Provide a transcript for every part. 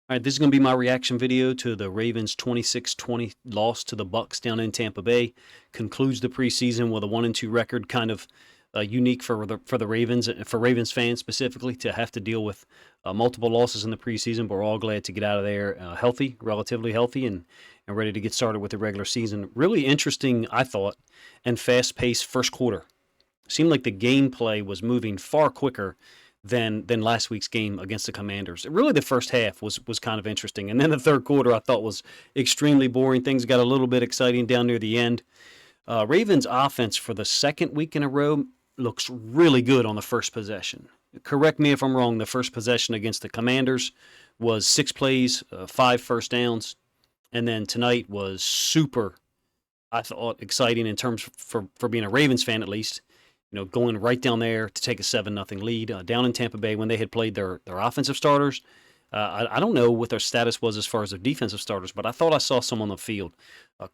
All right, this is going to be my reaction video to the Ravens 26-20 loss to the Bucs down in Tampa Bay. Concludes the preseason with a 1-2 record, kind of unique for the Ravens, for Ravens fans specifically, to have to deal with multiple losses in the preseason. But we're all glad to get out of there healthy, relatively healthy, and ready to get started with the regular season. Really interesting, I thought, and fast-paced first quarter. Seemed like the gameplay was moving far quicker than last week's game against the Commanders. Really, the first half was kind of interesting, and then the third quarter I thought was extremely boring. Things got a little bit exciting down near the end. Ravens offense for the second week in a row looks really good on the first possession. Correct me if I'm wrong. The first possession against the Commanders was 6 plays, 5 first downs, and then tonight was super, I thought, exciting in terms for being a Ravens fan at least. Going right down there to take a 7-0 lead down in Tampa Bay when they had played their offensive starters. I don't know what their status was as far as their defensive starters, but I thought I saw some on the field.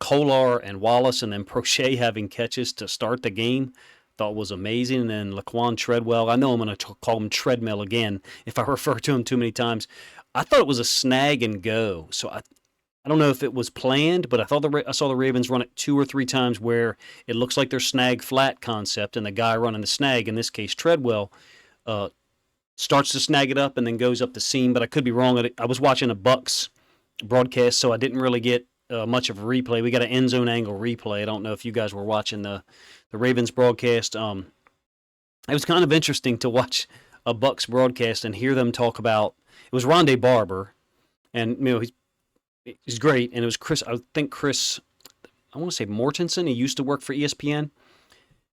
Kolar and Wallace, and then Prochet having catches to start the game, thought was amazing. And then Laquan Treadwell, I know I'm going to call him Treadmill again if I refer to him too many times. I thought it was a snag and go. So I don't know if it was planned, but I saw the Ravens run it 2 or 3 times where it looks like their snag flat concept, and the guy running the snag, in this case Treadwell, starts to snag it up and then goes up the seam. But I could be wrong. I was watching a Bucs broadcast, so I didn't really get much of a replay. We got an end zone angle replay. I don't know if you guys were watching the Ravens broadcast. It was kind of interesting to watch a Bucs broadcast and hear them talk about. It was Rondé Barber, and he's great, and it was Chris. I want to say Mortensen. He used to work for ESPN.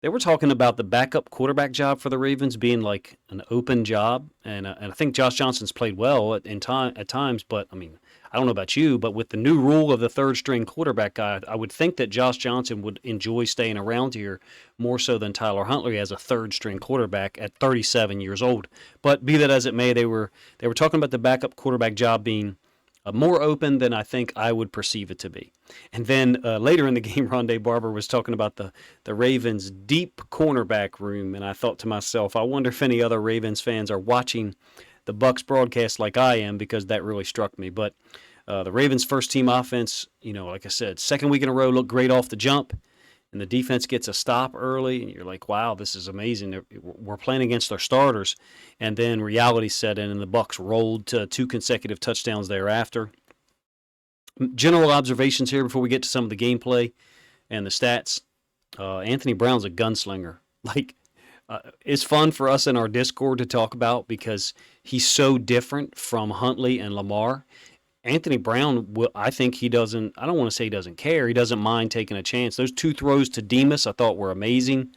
They were talking about the backup quarterback job for the Ravens being like an open job, and I think Josh Johnson's played well at times. But I mean, I don't know about you, but with the new rule of the third string quarterback guy, I would think that Josh Johnson would enjoy staying around here more so than Tyler Huntley as a third string quarterback at 37 years old. But be that as it may, they were talking about the backup quarterback job being more open than I think I would perceive it to be. And then later in the game, Rondé Barber was talking about the Ravens' deep cornerback room, and I thought to myself, I wonder if any other Ravens fans are watching the Bucs broadcast like I am, because that really struck me. But the Ravens' first-team offense, like I said, second week in a row, looked great off the jump. And the defense gets a stop early, and you're like, wow, this is amazing. We're playing against our starters. And then reality set in, and the Bucs rolled to 2 consecutive touchdowns thereafter. General observations here before we get to some of the gameplay and the stats. Anthony Brown's a gunslinger. It's fun for us in our Discord to talk about because he's so different from Huntley and Lamar. Anthony Brown, I think he doesn't, I don't want to say he doesn't care. He doesn't mind taking a chance. Those 2 throws to Demas I thought were amazing.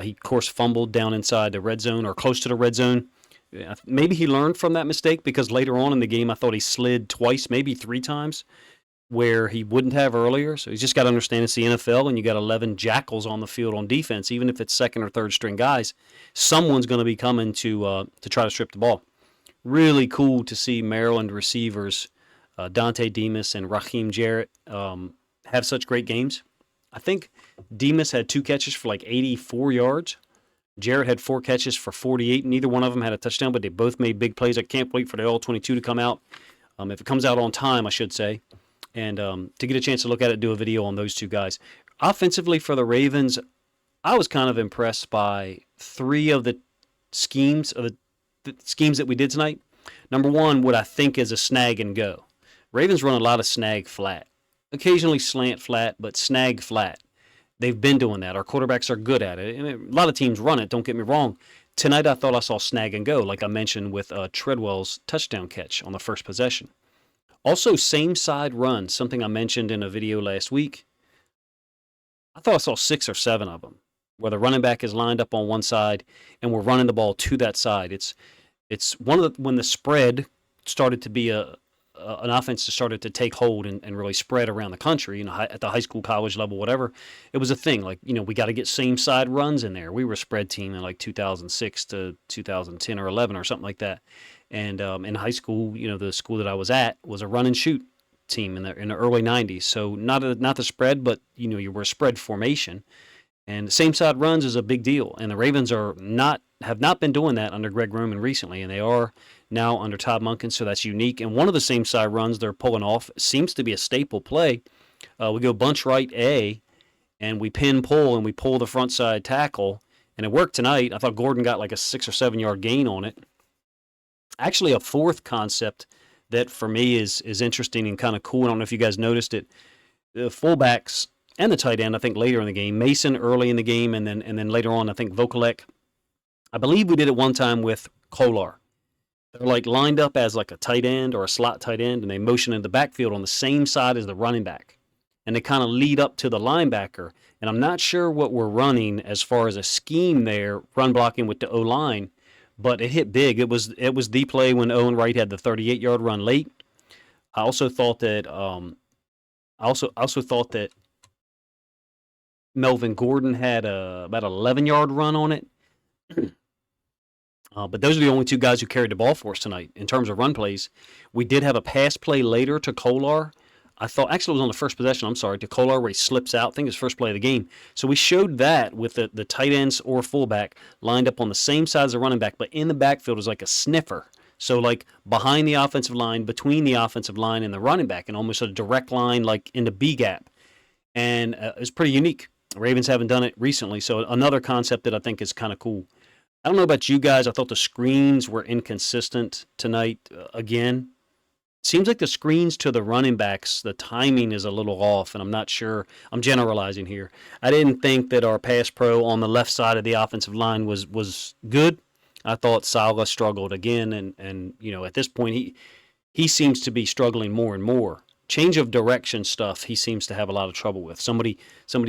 He, of course, fumbled down inside the red zone or close to the red zone. Maybe he learned from that mistake, because later on in the game I thought he slid twice, maybe 3 times, where he wouldn't have earlier. So he's just got to understand it's the NFL, and you got 11 jackals on the field on defense. Even if it's second or third string guys, someone's going to be coming to try to strip the ball. Really cool to see Maryland receivers Dante Demas and Raheem Jarrett have such great games. I think Demas had 2 catches for like 84 yards. Jarrett had 4 catches for 48. Neither one of them had a touchdown, but they both made big plays. I can't wait for the All-22 to come out. If it comes out on time, I should say. And to get a chance to look at it, do a video on those 2 guys. Offensively for the Ravens, I was kind of impressed by 3 of the schemes that we did tonight. Number 1, what I think is a snag and go. Ravens run a lot of snag flat. Occasionally slant flat, but snag flat. They've been doing that. Our quarterbacks are good at it. A lot of teams run it, don't get me wrong. Tonight I thought I saw snag and go, like I mentioned with Treadwell's touchdown catch on the first possession. Also, same side runs, something I mentioned in a video last week. I thought I saw 6 or 7 of them, where the running back is lined up on one side and we're running the ball to that side. It's when the spread started to be an offense that started to take hold and really spread around the country, at the high school, college level, whatever. It was a thing. We got to get same side runs in there. We were a spread team in like 2006 to 2010 or 11 or something like that. And in high school, the school that I was at was a run and shoot team in the early 90s. So not the spread, but you were a spread formation. And same side runs is a big deal. And the Ravens are not have not been doing that under Greg Roman recently, and they are now under Todd Monken, so that's unique. And one of the same side runs they're pulling off seems to be a staple play. We go bunch right A, and we pin pull, and we pull the front side tackle, and it worked tonight. I thought Gordon got like a 6 or 7 yard gain on it. Actually, a fourth concept that for me is interesting and kind of cool. I don't know if you guys noticed it. The fullbacks and the tight end, I think later in the game, Mason early in the game, and then later on, I think Vokalek. I believe we did it one time with Kolar. They're like lined up as like a tight end or a slot tight end, and they motion in the backfield on the same side as the running back. And they kind of lead up to the linebacker. And I'm not sure what we're running as far as a scheme there, run blocking with the O-line, but it hit big. It was the play when Owen Wright had the 38-yard run late. I also thought that Melvin Gordon had about an 11-yard run on it. But those are the only two guys who carried the ball for us tonight in terms of run plays. We did have a pass play later to Kolar. I thought, actually, it was on the first possession, I'm sorry, to Kolar where he slips out. I think it's first play of the game. So we showed that with the tight ends or fullback lined up on the same side as the running back, but in the backfield is like a sniffer. So like behind the offensive line, between the offensive line and the running back, and almost a direct line like in the B gap. And it's pretty unique. The Ravens haven't done it recently, so another concept that I think is kind of cool. I don't know about you guys. I thought the screens were inconsistent tonight again. Seems like the screens to the running backs, the timing is a little off, and I'm not sure. I'm generalizing here. I didn't think that our pass pro on the left side of the offensive line was good. I thought Saleh struggled again, and at this point he seems to be struggling more and more. Change of direction stuff he seems to have a lot of trouble with. Somebody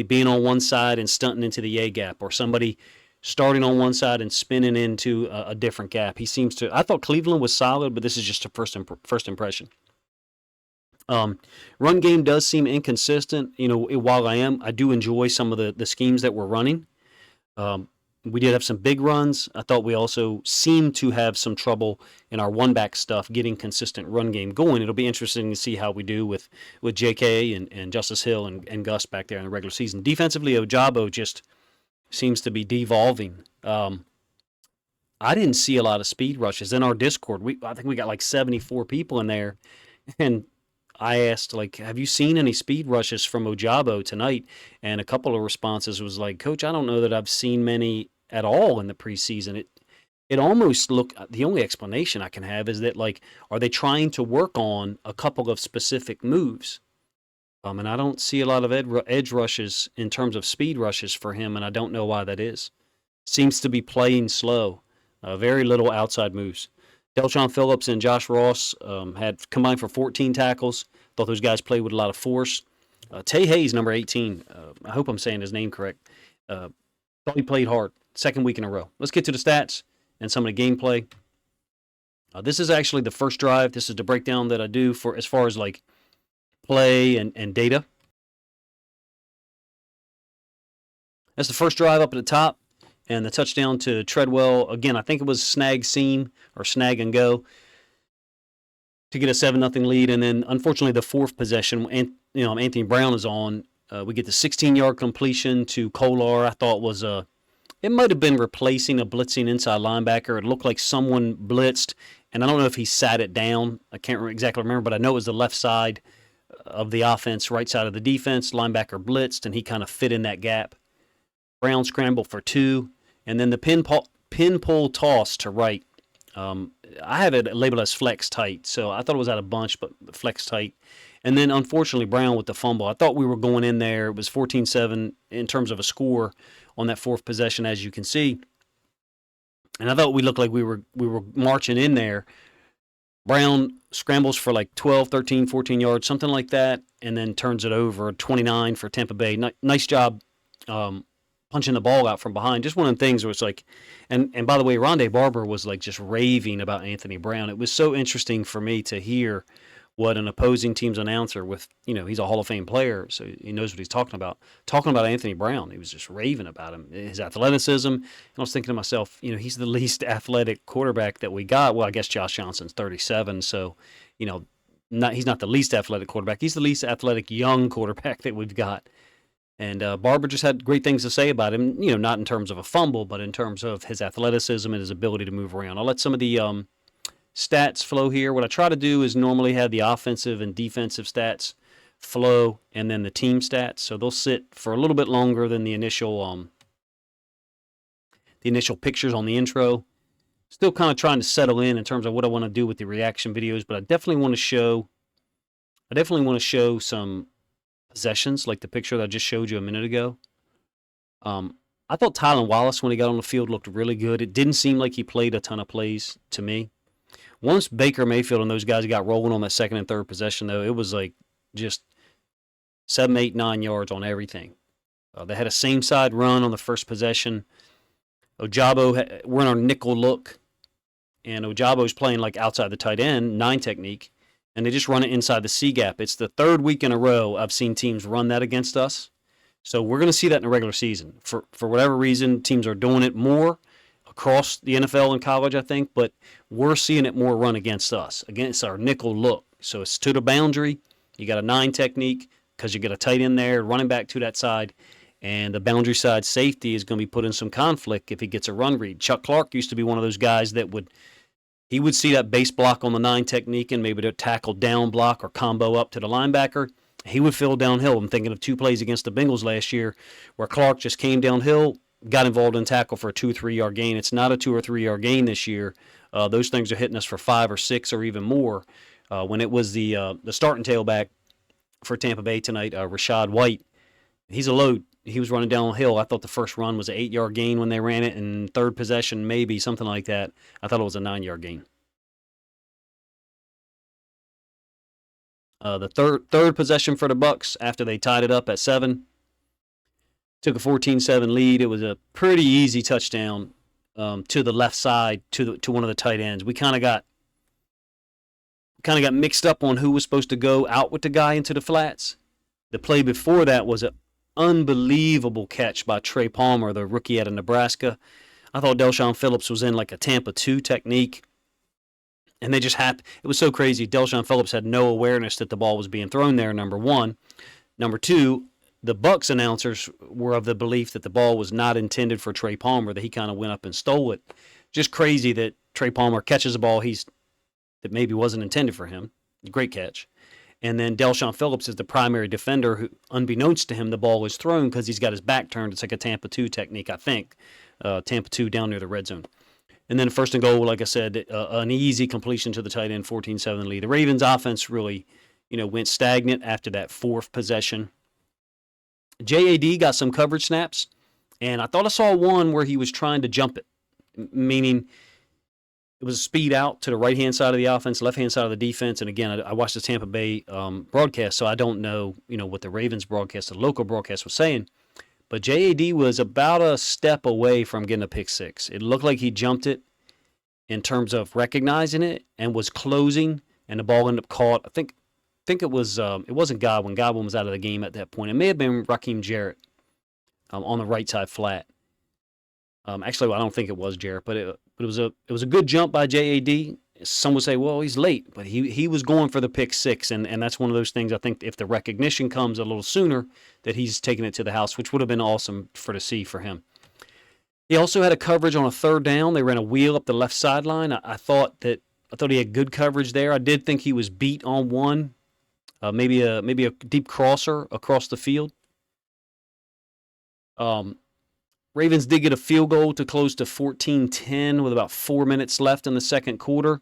being on one side and stunting into the A gap, or somebody starting on one side and spinning into a different gap. He seems to. I thought Cleveland was solid, but this is just a first impression. Run game does seem inconsistent. While I do enjoy some of the schemes that we're running. We did have some big runs. I thought we also seemed to have some trouble in our one-back stuff getting consistent run game going. It'll be interesting to see how we do with J.K. and Justice Hill and Gus back there in the regular season. Defensively, Ojabo just seems to be devolving. I didn't see a lot of speed rushes in our Discord. I think we got like 74 people in there, and I asked, like, have you seen any speed rushes from Ojabo tonight? And a couple of responses was like, Coach, I don't know that I've seen many at all in the preseason. It almost looked, the only explanation I can have is that, like, are they trying to work on a couple of specific moves? And I don't see a lot of edge rushes in terms of speed rushes for him, and I don't know why that is. Seems to be playing slow. Very little outside moves. Delshon Phillips and Josh Ross had combined for 14 tackles. Thought those guys played with a lot of force. Tay Hayes, number 18. I hope I'm saying his name correct. Thought he played hard. Second week in a row. Let's get to the stats and some of the gameplay. This is actually the first drive. This is the breakdown that I do for as far as like play and data. That's the first drive up at the top. And the touchdown to Treadwell, again, I think it was snag seam or snag and go to get a 7-0 lead. And then, unfortunately, the fourth possession, Anthony Brown is on. We get the 16-yard completion to Kolar. I thought was it might have been replacing a blitzing inside linebacker. It looked like someone blitzed, and I don't know if he sat it down. I can't exactly remember, but I know it was the left side of the offense, right side of the defense. Linebacker blitzed, and he kind of fit in that gap. Brown scramble for 2, and then the pin pull toss to Wright. I have it labeled as flex tight, so I thought it was out of bunch, but flex tight. And then, unfortunately, Brown with the fumble. I thought we were going in there. It was 14-7 in terms of a score on that fourth possession, as you can see. And I thought we looked like we were marching in there. Brown scrambles for like 12, 13, 14 yards, something like that, and then turns it over, 29 for Tampa Bay. Nice job punching the ball out from behind. Just one of the things where it's like, and by the way, Rondé Barber was like just raving about Anthony Brown. It was so interesting for me to hear what an opposing team's announcer with, he's a Hall of Fame player, so he knows what he's talking about Anthony Brown. He was just raving about him, his athleticism. And I was thinking to myself, he's the least athletic quarterback that we got. Well, I guess Josh Johnson's 37, so, he's not the least athletic quarterback. He's the least athletic young quarterback that we've got. And Barber just had great things to say about him, not in terms of a fumble, but in terms of his athleticism and his ability to move around. I'll let some of the stats flow here. What I try to do is normally have the offensive and defensive stats flow and then the team stats. So they'll sit for a little bit longer than the initial pictures on the intro. Still kind of trying to settle in terms of what I want to do with the reaction videos, but I definitely want to show some possessions like the picture that I just showed you a minute ago. I thought Tylan Wallace, when he got on the field, looked really good. It didn't seem like he played a ton of plays to me. Once Baker Mayfield and those guys got rolling on that second and third possession, though, it was like just 7, 8, 9 yards on everything. They had a same-side run on the first possession. Ojabo, we're in our nickel look, and Ojabo's playing like outside the tight end, 9 technique, and they just run it inside the C gap. It's the third week in a row I've seen teams run that against us. So we're going to see that in the regular season. For whatever reason, teams are doing it more across the NFL and college, I think, but we're seeing it more run against us, against our nickel look. So it's to the boundary. You got a 9 technique because you get a tight end there, running back to that side, and the boundary side safety is going to be put in some conflict if he gets a run read. Chuck Clark used to be one of those guys that would see that base block on the 9 technique and maybe to tackle down block or combo up to the linebacker. He would fill downhill. I'm thinking of 2 plays against the Bengals last year where Clark just came downhill, got involved in tackle for a 2 or 3 yard gain. It's not a 2 or 3 yard gain this year. Those things are hitting us for 5 or 6 or even more. When it was the starting tailback for Tampa Bay tonight, Rashad White, he's a load. He was running downhill. I thought the first run was an 8 yard gain when they ran it, and third possession maybe something like that. I thought it was a 9 yard gain. The third possession for the Bucs after they tied it up at 7. Took a 14-7 lead. It was a pretty easy touchdown to the left side to one of the tight ends. We kind of got mixed up on who was supposed to go out with the guy into the flats. The play before that was an unbelievable catch by Trey Palmer, the rookie out of Nebraska. I thought Del'Shawn Phillips was in like a Tampa 2 technique. And they just happened. It was so crazy. Del'Shawn Phillips had no awareness that the ball was being thrown there, number one. Number two, the Bucs announcers were of the belief that the ball was not intended for Trey Palmer, that he kind of went up and stole it. Just crazy that Trey Palmer catches a ball that maybe wasn't intended for him. Great catch. And then Del'Shawn Phillips is the primary defender who, unbeknownst to him, the ball was thrown because he's got his back turned. It's like a Tampa 2 technique, I think. Tampa 2 down near the red zone. And then first and goal, like I said, an easy completion to the tight end, 14-7 lead. The Ravens offense really, went stagnant after that fourth possession. JAD got some coverage snaps, and I thought I saw one where he was trying to jump it, meaning it was a speed out to the right-hand side of the offense, left-hand side of the defense. And again, I watched the Tampa Bay broadcast, so I don't know, what the Ravens broadcast, the local broadcast was saying. But JAD was about a step away from getting a pick six. It looked like he jumped it in terms of recognizing it and was closing, and the ball ended up caught. I think it was it wasn't Godwin. Godwin was out of the game at that point. It may have been Raheem Jarrett on the right side flat. Actually, I don't think it was Jarrett, but it was a good jump by JAD. Some would say, well, he's late, but he was going for the pick six, and that's one of those things. I think if the recognition comes a little sooner, that he's taking it to the house, which would have been awesome to see for him. He also had a coverage on a third down. They ran a wheel up the left sideline. I thought he had good coverage there. I did think he was beat on one, maybe a deep crosser across the field. Ravens did get a field goal to close to 14-10 with about 4 minutes left in the second quarter.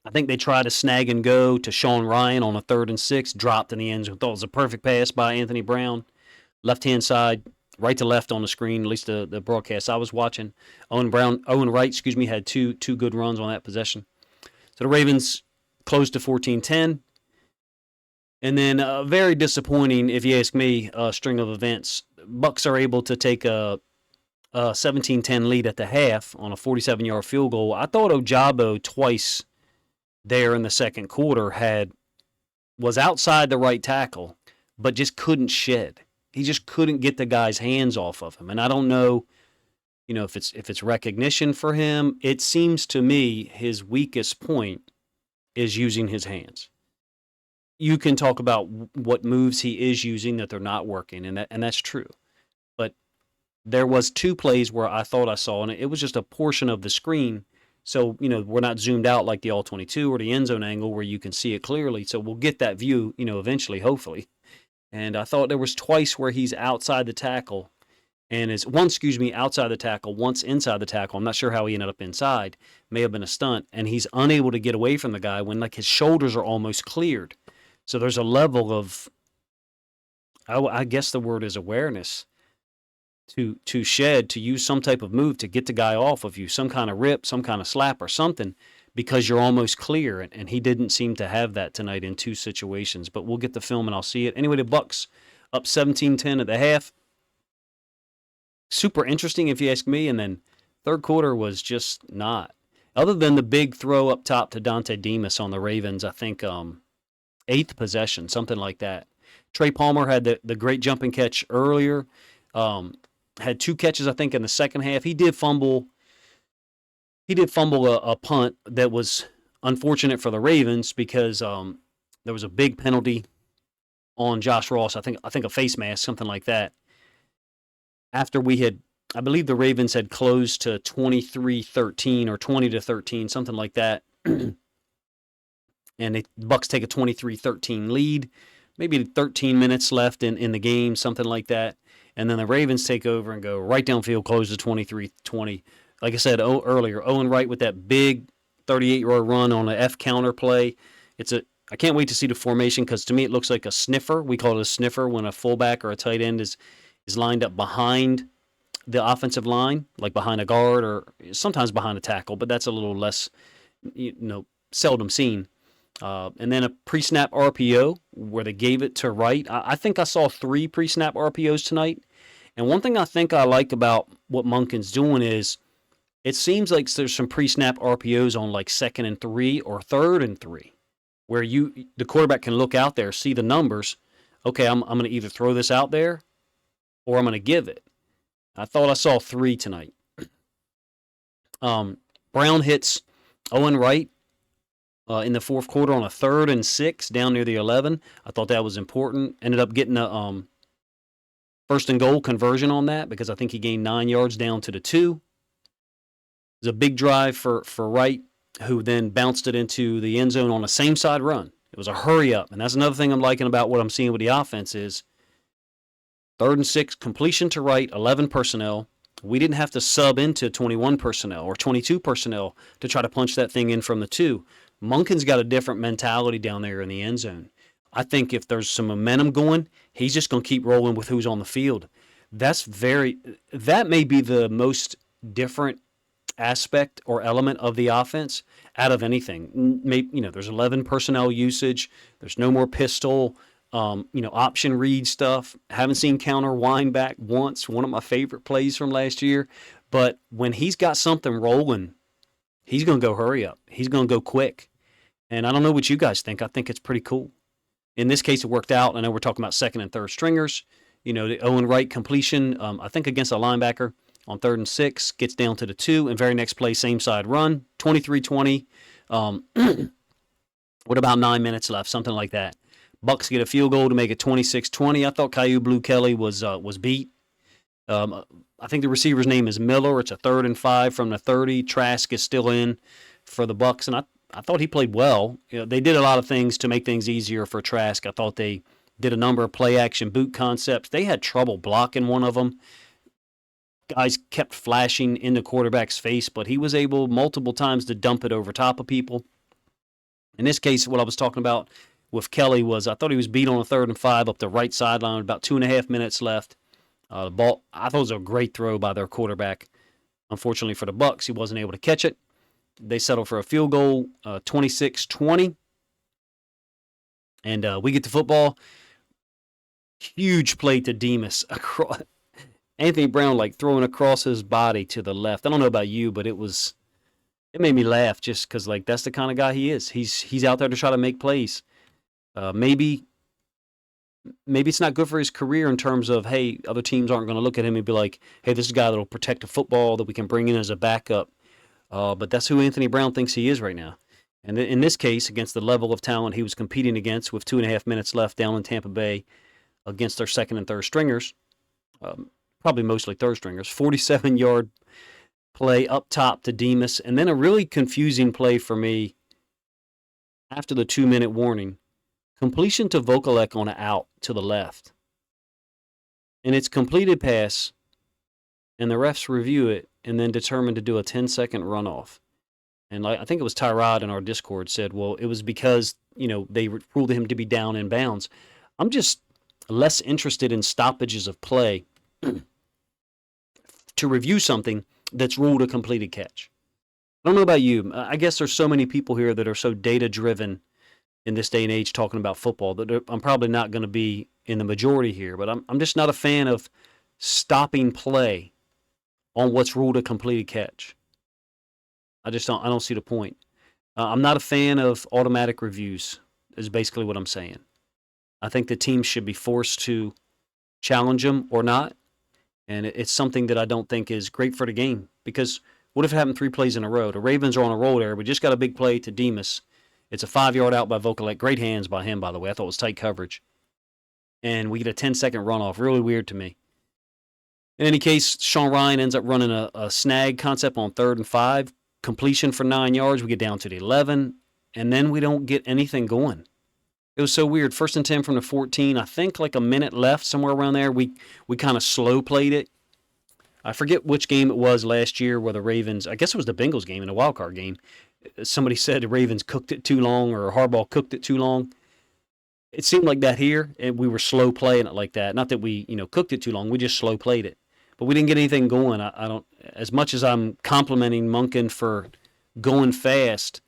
I think they tried to snag and go to Sean Ryan on a 3rd and 6, dropped in the end zone. Thought it was a perfect pass by Anthony Brown. Left-hand side, right to left on the screen, at least the broadcast I was watching. Owen Wright, had two good runs on that possession. So the Ravens closed to 14-10. And then very disappointing, if you ask me, string of events. Bucs are able to take a 17-10 lead at the half on a 47-yard field goal. I thought Ojabo twice there in the second quarter was outside the right tackle, but just couldn't shed. He just couldn't get the guy's hands off of him. And I don't know, if it's recognition for him. It seems to me his weakest point is using his hands. you can talk about what moves he is using that they're not working, and that's true. But there was two plays where I thought I saw, and it was just a portion of the screen. So, we're not zoomed out like the all 22 or the end zone angle where you can see it clearly. So we'll get that view, eventually, hopefully. And I thought there was twice where he's outside the tackle and is one, excuse me, outside the tackle, once inside the tackle. I'm not sure how he ended up inside. May have been a stunt. And he's unable to get away from the guy when like his shoulders are almost cleared. So there's a level of, I guess the word is awareness to shed, to use some type of move to get the guy off of you, some kind of rip, some kind of slap or something, because you're almost clear. And he didn't seem to have that tonight in two situations. But we'll get the film and I'll see it. Anyway, the Bucs up 17-10 at the half. Super interesting if you ask me. And then third quarter was just not. Other than the big throw up top to Dante Demas on the Ravens, I think eighth possession, something like that. Trey Palmer had the great jumping catch earlier. Had two catches, I think, in the second half. He did fumble a punt that was unfortunate for the Ravens because there was a big penalty on Josh Ross. I think a face mask, something like that. After I believe the Ravens had closed to 23-13 or 20-13, something like that. And the Bucs take a 23-13 lead. Maybe 13 minutes left in the game, something like that. And then the Ravens take over and go right downfield, close to 23-20. Like I said earlier, Owen Wright with that big 38-yard run on an F counter play. I can't wait to see the formation because to me it looks like a sniffer. We call it a sniffer when a fullback or a tight end is lined up behind the offensive line, like behind a guard or sometimes behind a tackle, but that's a little less, seldom seen. And then a pre-snap RPO where they gave it to Wright. I think I saw 3 pre-snap RPOs tonight. And one thing I think I like about what Monken's doing is it seems like there's some pre-snap RPOs on like 2nd and 3 or 3rd and 3 where the quarterback can look out there, see the numbers. Okay, I'm going to either throw this out there or I'm going to give it. I thought I saw 3 tonight. Brown hits Owen Wright in the fourth quarter on a 3rd and 6 down near the 11. I thought that was important. Ended up getting a first and goal conversion on that because I think he gained 9 yards down to the 2. It was a big drive for Wright, who then bounced it into the end zone on a same side run. It was a hurry up, and that's another thing I'm liking about what I'm seeing with the offense is 3rd and 6, completion to Wright, 11 personnel. We didn't have to sub into 21 personnel or 22 personnel to try to punch that thing in from the 2. Monken's got a different mentality down there in the end zone. I think if there's some momentum going, he's just going to keep rolling with who's on the field. That may be the most different aspect or element of the offense out of anything. Maybe, there's 11 personnel usage. There's no more pistol, option read stuff. Haven't seen counter wind back once. One of my favorite plays from last year. But when he's got something rolling, he's going to go hurry up. He's going to go quick. And I don't know what you guys think. I think it's pretty cool. In this case, it worked out. I know we're talking about 2nd and 3rd stringers. The Owen Wright completion, I think against a linebacker on 3rd and 6, gets down to the 2, and very next play, same side run, 23-20. With about 9 minutes left, something like that. Bucs get a field goal to make it 26-20. I thought Caillou Blue Kelly was beat. I think the receiver's name is Miller. It's a 3rd and 5 from the 30. Trask is still in for the Bucs, and I thought he played well. They did a lot of things to make things easier for Trask. I thought they did a number of play-action boot concepts. They had trouble blocking one of them. Guys kept flashing in the quarterback's face, but he was able multiple times to dump it over top of people. In this case, what I was talking about with Kelly was I thought he was beat on a 3rd and 5 up the right sideline with about 2.5 minutes left. The ball, I thought it was a great throw by their quarterback. Unfortunately for the Bucs, he wasn't able to catch it. They settled for a field goal, 26-20. And we get the football. Huge play to Demas. Anthony Brown throwing across his body to the left. I don't know about you, but it made me laugh just because that's the kind of guy he is. He's out there to try to make plays. Maybe it's not good for his career in terms of, hey, other teams aren't going to look at him and be like, hey, this is a guy that will protect the football that we can bring in as a backup. But that's who Anthony Brown thinks he is right now. And in this case, against the level of talent he was competing against with 2.5 minutes left down in Tampa Bay against their second and third stringers, probably mostly third stringers, 47-yard play up top to Demas, and then a really confusing play for me after the 2-minute warning. Completion to Vokalek on an out to the left. And it's completed pass, and the refs review it and then determine to do a 10-second runoff. And I think it was Tyrod in our Discord said, well, it was because, they ruled him to be down in bounds. I'm just less interested in stoppages of play to review something that's ruled a completed catch. I don't know about you. I guess there's so many people here that are so data-driven in this day and age talking about football that I'm probably not going to be in the majority here, but I'm just not a fan of stopping play on what's ruled a completed catch. I don't see the point. I'm not a fan of automatic reviews, is basically what I'm saying. I think the team should be forced to challenge them or not, and it's something that I don't think is great for the game, because what if it happened 3 plays in a row? The Ravens are on a roll there. We just got a big play to Demas. It's a 5-yard out by Vokalek. Great hands by him, by the way. I thought it was tight coverage. And we get a 10-second runoff. Really weird to me. In any case, Sean Ryan ends up running a snag concept on 3rd and 5. Completion for 9 yards. We get down to the 11. And then we don't get anything going. It was so weird. 1st and 10 from the 14. I think like a minute left, somewhere around there. We kind of slow played it. I forget which game it was last year where the Ravens, I guess it was the Bengals game in a wild card game. Somebody said the Ravens cooked it too long, or Harbaugh cooked it too long. It seemed like that here, and we were slow playing it like that. Not that we, cooked it too long. We just slow played it. But we didn't get anything going. I don't, as much as I'm complimenting Monken for going fast,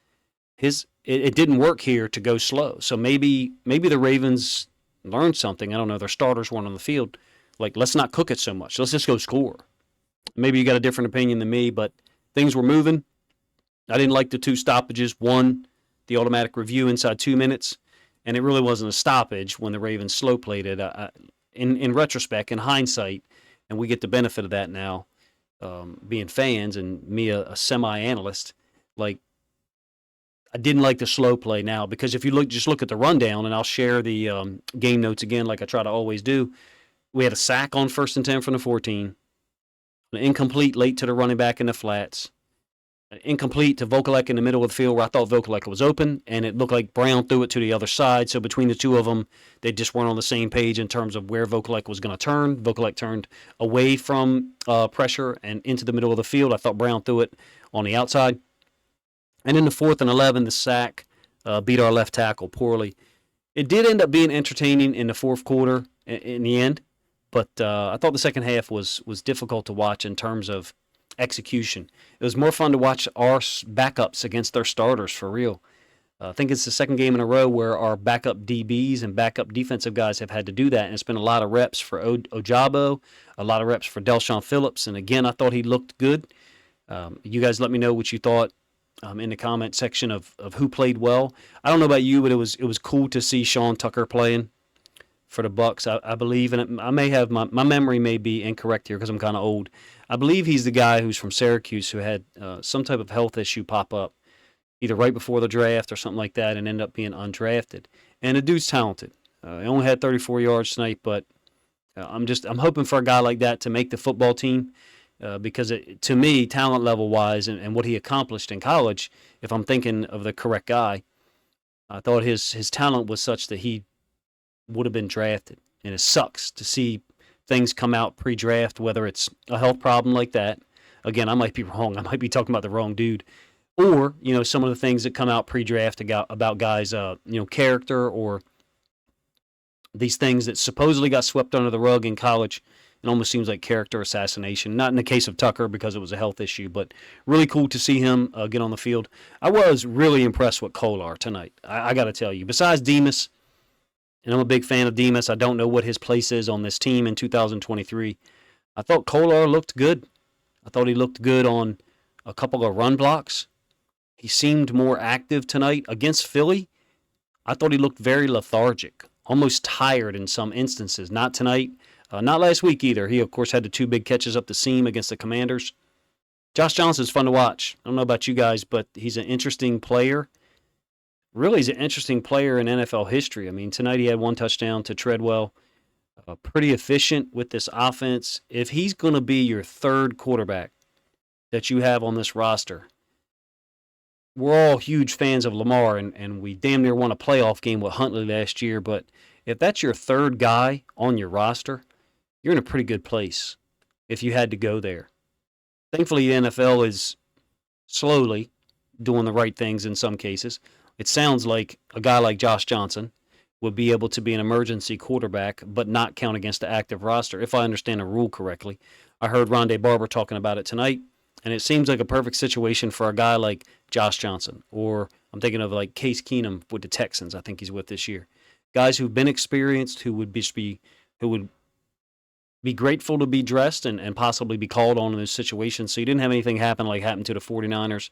it didn't work here to go slow. So maybe the Ravens learned something. I don't know. Their starters weren't on the field. Like, let's not cook it so much. Let's just go score. Maybe you got a different opinion than me, but things were moving. I didn't like the 2 stoppages. One, the automatic review inside 2 minutes, and it really wasn't a stoppage when the Ravens slow played it. In retrospect, in hindsight, and we get the benefit of that now, being fans and me a semi-analyst, like, I didn't like the slow play now, because if you just look at the rundown, and I'll share the game notes again like I try to always do, we had a sack on 1st and 10 from the 14, an incomplete late to the running back in the flats, an incomplete to Vokalek in the middle of the field where I thought Vokalek was open, and it looked like Brown threw it to the other side. So between the two of them, they just weren't on the same page in terms of where Vokalek was going to turn. Vokalek turned away from pressure and into the middle of the field. I thought Brown threw it on the outside. And in the 4th and 11, the sack beat our left tackle poorly. It did end up being entertaining in the 4th quarter in the end, but I thought the second half was difficult to watch in terms of execution. It was more fun to watch our backups against their starters, for real. I think it's the second game in a row where our backup DBs and backup defensive guys have had to do that, and it's been a lot of reps for Ojabo, a lot of reps for Delshon Phillips, and again, I thought he looked good. You guys let me know what you thought in the comment section of who played well. I don't know about you, but it was cool to see Sean Tucker playing for the Bucs. I believe, and I may have my memory may be incorrect here because I'm kind of old. I believe he's the guy who's from Syracuse who had some type of health issue pop up either right before the draft or something like that and end up being undrafted. And the dude's talented. He only had 34 yards tonight, but I'm hoping for a guy like that to make the football team because to me, talent level wise and what he accomplished in college, if I'm thinking of the correct guy, I thought his talent was such that he would have been drafted. And it sucks to see things come out pre-draft, whether it's a health problem like that. Again, I might be wrong. I might be talking about the wrong dude. Or, some of the things that come out pre-draft about guys, character, or these things that supposedly got swept under the rug in college. It almost seems like character assassination. Not in the case of Tucker because it was a health issue, but really cool to see him get on the field. I was really impressed with Kolar tonight. I got to tell you. Besides Demas, and I'm a big fan of Demas, I don't know what his place is on this team in 2023. I thought Kolar looked good. I thought he looked good on a couple of run blocks. He seemed more active tonight. Against Philly, I thought he looked very lethargic, almost tired in some instances. Not tonight. Not last week either. He, of course, had the 2 big catches up the seam against the Commanders. Josh Johnson's fun to watch. I don't know about you guys, but he's an interesting player. really is an interesting player in NFL history. I mean, tonight he had one touchdown to Treadwell. Pretty efficient with this offense. If he's going to be your third quarterback that you have on this roster, we're all huge fans of Lamar, and we damn near won a playoff game with Huntley last year. But if that's your third guy on your roster, you're in a pretty good place if you had to go there. Thankfully, the NFL is slowly doing the right things in some cases. It sounds like a guy like Josh Johnson would be able to be an emergency quarterback but not count against the active roster, if I understand the rule correctly. I heard Rondé Barber talking about it tonight, and it seems like a perfect situation for a guy like Josh Johnson, or I'm thinking of like Case Keenum with the Texans. I think he's with this year. Guys who've been experienced, who would be grateful to be dressed and possibly be called on in those situations. So you didn't have anything happen like happened to the 49ers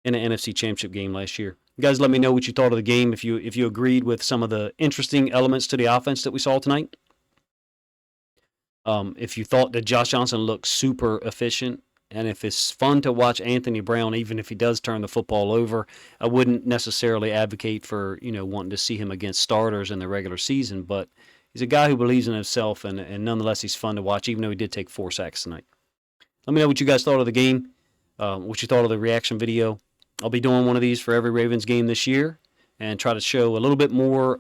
in the NFC Championship game last year. You guys, let me know what you thought of the game. If you agreed with some of the interesting elements to the offense that we saw tonight. If you thought that Josh Johnson looked super efficient, and if it's fun to watch Anthony Brown, even if he does turn the football over, I wouldn't necessarily advocate for wanting to see him against starters in the regular season. But he's a guy who believes in himself, and nonetheless, he's fun to watch, even though he did take 4 sacks tonight. Let me know what you guys thought of the game, what you thought of the reaction video. I'll be doing one of these for every Ravens game this year and try to show a little bit more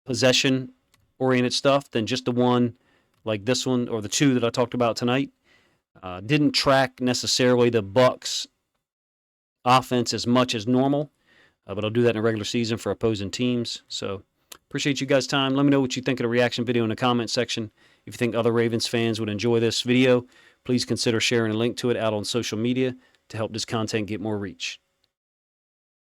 possession-oriented stuff than just the one like this one or the two that I talked about tonight. Didn't track necessarily the Bucs offense as much as normal, but I'll do that in a regular season for opposing teams. So appreciate you guys' time. Let me know what you think of the reaction video in the comment section. If you think other Ravens fans would enjoy this video, please consider sharing a link to it out on social media to help this content get more reach.